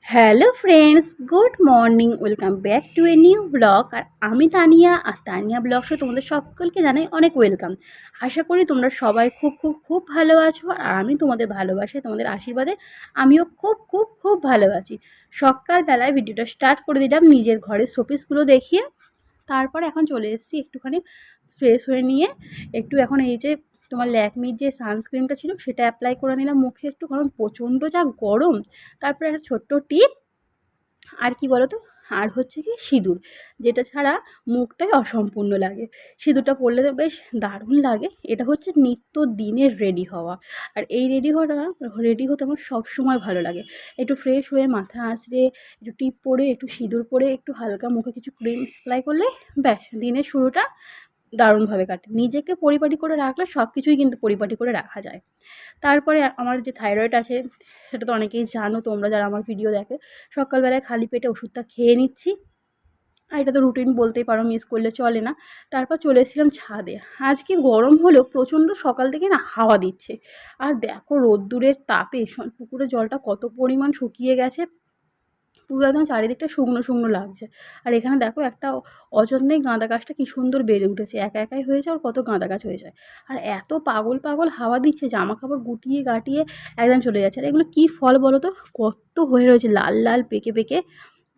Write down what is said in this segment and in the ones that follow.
Hello friends, good morning. Welcome back to a new blog. আর আমি তানিয়া, আর তানিয়া ব্লগসে তোমাদের সকলকে জানাই অনেক ওয়েলকাম। আশা করি তোমরা সবাই খুব খুব খুব ভালো আছো, আর আমি তোমাদের ভালোবাসি, তোমাদের আশীর্বাদে আমিও খুব খুব খুব ভালো আছি। সকালবেলায় ভিডিওটা স্টার্ট করে দিলাম নিজের ঘরের শোপিসগুলো দেখিয়ে। তারপর এখন চলে এসেছি একটুখানি ফ্রেশ হয়ে নিয়ে একটু এখন এই যে তোমার ল্যাকমির যে সানস্ক্রিনটা ছিল সেটা অ্যাপ্লাই করে নিলাম মুখে একটু, কারণ প্রচণ্ড যা গরম। তারপরে একটা ছোট্ট টিপ, আর কি বলো তো, আর হচ্ছে কি সিঁদুর, যেটা ছাড়া মুখটাই অসম্পূর্ণ লাগে। সিঁদুরটা পরলে তো বেশ দারুণ লাগে। এটা হচ্ছে নিত্য দিনের রেডি হওয়া, আর এই রেডি হতে আমার সবসময় ভালো লাগে। একটু ফ্রেশ হয়ে মাথা আঁচড়ে একটু টিপ পরে একটু সিঁদুর পরে একটু হালকা মুখে কিছু ক্রিম অ্যাপ্লাই করলে ব্যাস দিনের শুরুটা দারুণভাবে কাটে। নিজেকে পরিপাটি করে রাখলে সব কিছুই কিন্তু পরিপাটি করে রাখা যায়। তারপরে আমার যে থাইরয়েড আছে সেটা তো অনেকেই জানো তোমরা যারা আমার ভিডিও দেখে। সকালবেলায় খালি পেটে ওষুধটা খেয়ে নিচ্ছি, আর এটা তো রুটিন বলতেই পারো, মিস করলে চলে না। তারপর চলে এসেছিলাম ছাদে। আজকে গরম হলেও প্রচণ্ড সকাল থেকে না হাওয়া দিচ্ছে। আর দেখো রোদ্দুরের তাপে পুকুরের জলটা কত পরিমাণ শুকিয়ে গেছে, পুরো একদম চারিদিকটা শুকনো শুকনো লাগছে। আর এখানে দেখো একটা অযত্নেই গাঁদা গাছটা কি সুন্দর বেড়ে উঠেছে, একা একাই হয়েছে আর কত গাঁদা গাছ হয়ে যায়। আর এত পাগল পাগল হাওয়া দিচ্ছে, জামা কাপড় গুটিয়ে গাটিয়ে একদম চলে যাচ্ছে। আর এগুলো কী ফল বলো তো, কত হয়ে রয়েছে লাল লাল পেকে পেকে।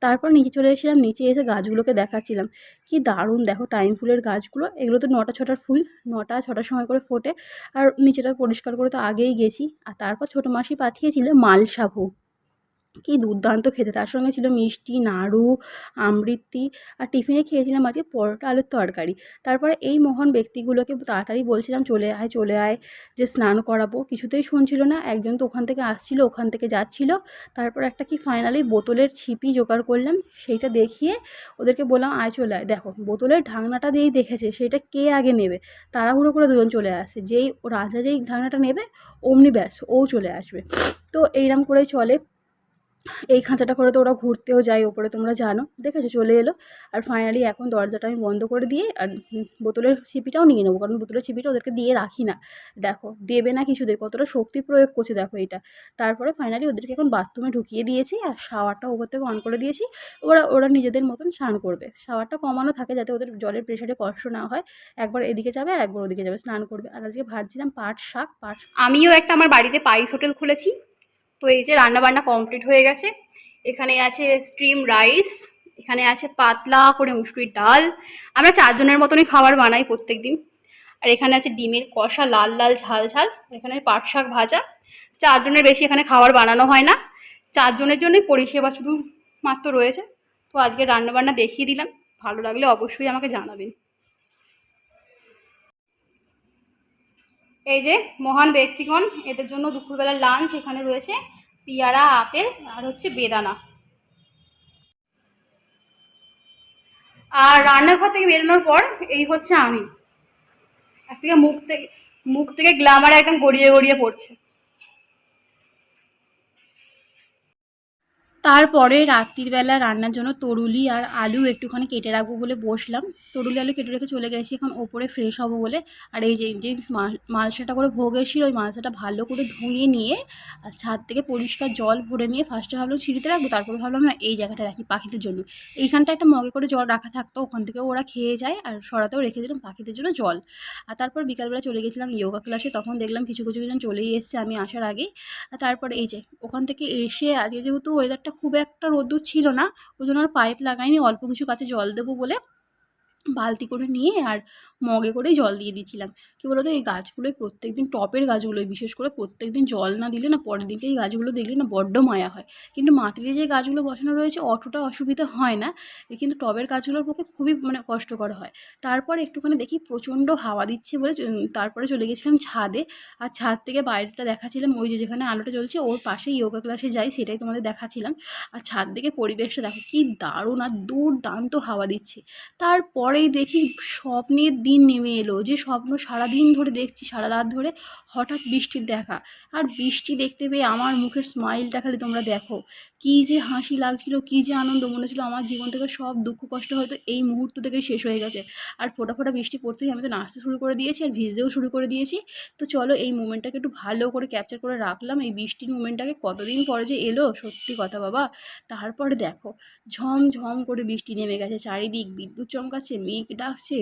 তারপর নিচে চলে এসেছিলাম, নিচে এসে গাছগুলোকে দেখাচ্ছিলাম। কি দারুণ দেখো টাইম ফুলের গাছগুলো, এগুলো তো 9টা 6টার ফুল, 9টা 6টার সময় করে ফোটে। আর নিচেটা পরিষ্কার করে তো আগেই গেছি। আর তারপর ছোটো মাসি পাঠিয়েছিল মালসা ভোগ, কি দুর্দান্ত খেতে। তার সঙ্গে ছিল মিষ্টি, নাড়ু, আমৃতি। আর টিফিনে খেয়েছিলাম আজকে পরোটা আলুর তরকারি। তারপরে এই মহান ব্যক্তিগুলোকে তাড়াতাড়ি বলছিলাম চলে আয় চলে আয়, যে স্নান করাবো, কিছুতেই শুনছিল না। একজন তো ওখান থেকে আসছিল, ওখান থেকে যাচ্ছিল। তারপর একটা কি ফাইনালি বোতলের ছিপি জোগাড় করলাম, সেইটা দেখিয়ে ওদেরকে বললাম আয় চলে আয়। দেখো বোতলের ঢাকনাটা দিয়েই দেখেছে সেটা কে আগে নেবে, তাড়াহুড়ো করে দুজন চলে আসে। যেই ও রাজা যেই ঢাকনাটা নেবে অমনি ব্যাস ও চলে আসবে। তো এইরকম করেই চলে। এই খাঁচাটা করে তো ওরা ঘুরতেও যায় ওপরে, তোমরা জানো, দেখেছো চলে এলো। আর ফাইনালি এখন দরজাটা আমি বন্ধ করে দিয়ে আর বোতলের ছিপিটাও নিয়ে নেবো, কারণ বোতলের ছিপিটা ওদেরকে দিয়ে রাখি না। দেখো দেবে না কিছুদের, কতটা শক্তি প্রয়োগ করছে দেখো এটা। তারপরে ফাইনালি ওদেরকে এখন বাথরুমে ঢুকিয়ে দিয়েছি, আর শাওয়ারটা ওপর থেকে অন করে দিয়েছি। ওরা ওরা নিজেদের মতন স্নান করবে। শাওয়ারটা কমানো থাকে যাতে ওদের জলের প্রেশারে কষ্ট না হয়। একবার এদিকে যাবে আর একবার ওদিকে যাবে, স্নান করবে। আর আজকে ভাবছিলাম পাট শাক। আমিও একটা আমার বাড়িতে পাইস হোটেল খুলেছি। তো এই যে রান্নাবান্না কমপ্লিট হয়ে গেছে। এখানে আছে স্ট্রিম রাইস, এখানে আছে পাতলা করে মুসুরির ডাল। আমরা 4 জনের মতনই খাবার বানাই প্রত্যেক দিন। আর এখানে আছে ডিমের কষা লাল লাল ঝাল ঝাল, এখানে পাট শাক ভাজা। 4 জনের বেশি এখানে খাবার বানানো হয় না, 4 জনের জন্যই পরিষেবা শুধু মাত্র রয়েছে। তো আজকে রান্নাবান্না দেখিয়ে দিলাম, ভালো লাগলে অবশ্যই আমাকে জানাবেন। এই যে মহান ব্যক্তিগণ, এদের জন্য দুপুরবেলার লাঞ্চ এখানে রয়েছে পেয়ারা, আপেল আর হচ্ছে বেদানা। আর রান্নাঘর থেকে বেরোনোর পর এই হচ্ছে আমি, এক থেকে মুখ থেকে গ্ল্যামার একদম গড়িয়ে গড়িয়ে পড়ছে। তারপরে রাত্রিবেলা রান্নার জন্য তরুলি আর আলু একটুখানি কেটে রাখবো বলে বসলাম। তরুলি আলু কেটে রেখে চলে গেছি এখন ওপরে ফ্রেশ হবো বলে। আর এই যে যে মালসাটা করে ভোগ এসেছিল, ওই মালসাটা ভালো করে ধুয়ে নিয়ে আর ছাদ থেকে পরিষ্কার জল ভরে নিয়ে ফার্স্টে ভাবলাম সিঁড়িতে রাখবো, তারপরে ভাবলাম না এই জায়গাটা রাখি পাখিদের জন্য। এইখানটা একটা মগে করে জল রাখা থাকতো, ওখান থেকে ওরা খেয়ে যায়, আর সরাতেও রেখে দিলাম পাখিদের জন্য জল। আর তারপর বিকালবেলা চলে গেছিলাম যোগা ক্লাসে, তখন দেখলাম কিছু কিছু জন চলেই এসছে আমি আসার আগেই। আর তারপরে এই যে ওখান থেকে এসে আজকে যেহেতু ওয়েদারটা খুব একটা রোদ্দুর ছিল না, ওই জন্য আর পাইপ লাগাইনি, অল্প কিছু গাছে জল দেবো বলে বালতি করে নিয়ে আর মগে করেই জল দিয়ে দিয়েছিলাম। কী বলো তো, এই গাছগুলোই প্রত্যেক দিন, টপের গাছগুলোই বিশেষ করে প্রত্যেক দিন জল না দিলে না পরের দিনকে এই গাছগুলো দেখলে না বড্ড মায়া হয়। কিন্তু মাটিতে যে গাছগুলো বসানো রয়েছে অতটা অসুবিধা হয় না, কিন্তু টবের গাছগুলোর পক্ষে খুবই মানে কষ্টকর হয়। তারপর একটুখানি দেখি প্রচণ্ড হাওয়া দিচ্ছে বলে তারপরে চলে গেছিলাম ছাদে। আর ছাদ থেকে বাইরেটা দেখাচ্ছিলাম, ওই যে যেখানে আলোটা জ্বলছে ওর পাশেই যোগা ক্লাসে যাই সেটাই তোমাদের দেখাচ্ছিলাম। আর ছাদ থেকে পরিবেশটা দেখো কি দারুণ, আর দুর্দান্ত হাওয়া দিচ্ছে। তারপরেই দেখি স্বপ্নের দিন নেমে এলো, যে স্বপ্ন সারাদিন ধরে দেখছি, সারা রাত ধরে, হঠাৎ বৃষ্টির দেখা। আর বৃষ্টি দেখতে পেয়ে আমার মুখের স্মাইলটা খালি তোমরা দেখো, কী যে হাসি লাগছিল, কী যে আনন্দ, মনে হচ্ছিলো আমার জীবন থেকে সব দুঃখ কষ্ট হয়তো এই মুহূর্ত থেকেই শেষ হয়ে গেছে। আর ফোঁটা ফোঁটা বৃষ্টি পড়তেই আমি তো নাচতে শুরু করে দিয়েছি আর ভিজতেও শুরু করে দিয়েছি। তো চলো এই মোমেন্টটাকে একটু ভালো করে ক্যাপচার করে রাখলাম, এই বৃষ্টির মোমেন্টটাকে, কতদিন পরে যে এলো, সত্যি কথা বাবা। তারপরে দেখো, ঝমঝম করে বৃষ্টি নেমে গেছে, চারিদিক বিদ্যুৎ চমকাচ্ছে, মেঘ ডাকছে।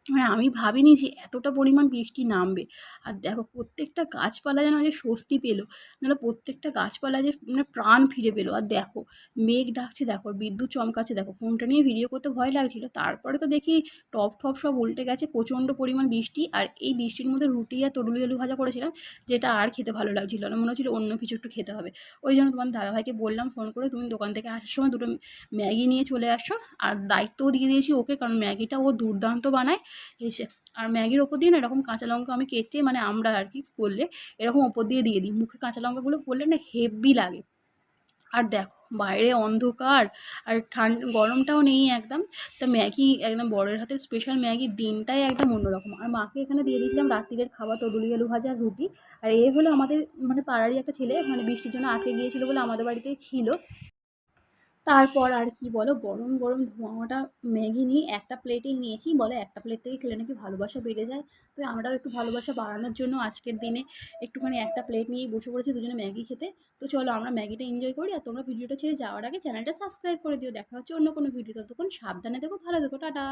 মানে আমি ভাবিনি যে এতটা পরিমাণ বৃষ্টি নামবে। আর দেখো প্রত্যেকটা গাছপালা যেন যে স্বস্তি পেলো, যেন প্রত্যেকটা গাছপালা যে মানে প্রাণ ফিরে পেলো। আর দেখো মেঘ ডাকছে, দেখো বিদ্যুৎ চমকাচ্ছে, দেখো ফোনটা নিয়ে ভিডিও করতে ভয় লাগছিল, তারপরে তো দেখি টপ ঠপ সব উল্টে গেছে, প্রচণ্ড পরিমাণ বৃষ্টি। আর এই বৃষ্টির মধ্যে রুটি আর তরুলি আলু ভাজা করেছিলাম, যেটা আর খেতে ভালো লাগছিল না, মনে হচ্ছিলো অন্য কিছু একটু খেতে হবে। ওই জন্য তোমার দাদাভাইকে বললাম ফোন করে, তুমি দোকান থেকে আসার সময় দুটো ম্যাগি নিয়ে চলে আসো। আর দায়িত্বও দিয়ে দিয়েছি ওকে, কারণ ম্যাগিটা ও দুর্দান্ত বানায় এসে। আর ম্যাগির ওপর দিয়ে না এরকম কাঁচা লঙ্কা আমি কেটে, মানে আমরা আর কি করলে এরকম ওপর দিয়ে দিই, মুখে কাঁচা লঙ্কাগুলো পড়লে না হেভি লাগে। আর দেখো বাইরে অন্ধকার, আর গরমটাও নেই একদম। তা ম্যাগি একদম বড়ের হাতের স্পেশাল ম্যাগি, দিনটাই একদম অন্যরকম। আর মাকে এখানে দিয়ে দিয়েছিলাম রাত্রিরের খাবার, তরুলি আলু ভাজা আর রুটি। আর এ হলো আমাদের মানে পাড়ারই একটা ছেলে, মানে বৃষ্টির জন্য আটকে গিয়েছিলো বলে আমাদের বাড়িতেই ছিল। তারপর আর কি বলো, গরম গরম ধোঁয়াটা ম্যাগি নিয়ে একটা প্লেটেই নিয়েছি, বলে একটা প্লেট থেকে খেলে নাকি ভালোবাসা বেড়ে যায়। তো আমরাও একটু ভালোবাসা বাড়ানোর জন্য আজকের দিনে একটুখানি একটা প্লেট নিয়েই বসে পড়েছি দুজনে ম্যাগি খেতে। তো চলো আমরা ম্যাগিটা এনজয় করি, আর তোমরা ভিডিওটা ছেড়ে যাওয়ার আগে চ্যানেলটা সাবস্ক্রাইব করে দিও। দেখা হচ্ছে অন্য কোনো ভিডিও, ততক্ষণ সাবধানে থেকো, ভালো থেকো, টাটা।